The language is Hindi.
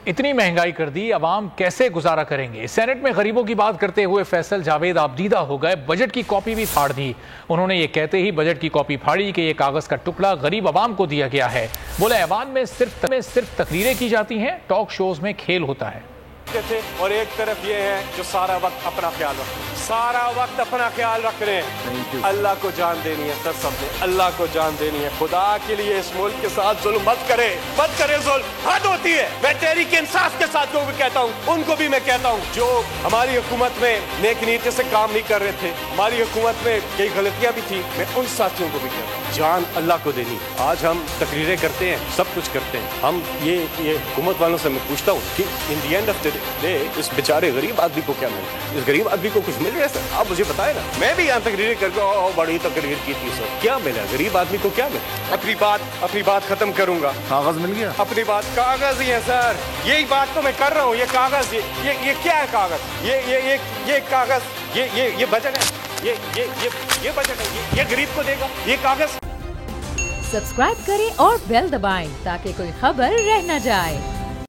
इतनी महंगाई कर दी, अवाम कैसे गुजारा करेंगे। सेनेट में गरीबों की बात करते हुए फैसल जावेद आपदीदा हो गए, बजट की कॉपी भी फाड़ दी। उन्होंने ये कहते ही बजट की कॉपी फाड़ी कि ये कागज का टुकड़ा गरीब अवाम को दिया गया है। बोले ऐवान में सिर्फ तकरीरें की जाती हैं, टॉक शोज में खेल होता है। थे और एक तरफ ये है जो सारा वक्त अपना ख्याल रख रहे हैं, सारा वक्त अपना ख्याल रख रहे हैं। अल्लाह को जान देनी है सर, सबने अल्लाह को जान देनी है। खुदा के लिए इस मुल्क के साथ जुल्म मत करे जुल्म, हद होती है। मैं तहरीक इंसाफ के साथ जो भी कहता हूँ उनको भी मैं कहता हूँ जो हमारी हुकूमत में नेक नीति से काम नहीं कर रहे थे, हमारी हुकूमत में कई गलतियां भी थी, मैं उन साथियों को भी कहता हूँ जान अल्लाह को देनी। आज हम तकरीरें करते हैं, सब कुछ करते हैं हम, ये हुकूमत वालों से मैं पूछता हूँ कि इन दी एंड ऑफ द डे इस बेचारे गरीब आदमी को क्या मिले? इस गरीब आदमी को कुछ मिल रहा है सर? आप मुझे बताए ना। मैं भी यहाँ तकरीरें करके बड़ी तकरीर की थी सर, क्या मिला गरीब आदमी को? क्या मिला? अपनी बात खत्म करूंगा। कागज मिल गया? अपनी बात कागज ही है सर, यही बात तो मैं कर रहा हूँ। ये कागज, ये क्या है कागज? ये कागज, ये बजट है, ये बजट है, ये गरीब को देगा ये कागज। सब्सक्राइब करें और बेल दबाएं ताकि कोई खबर रह न जाए।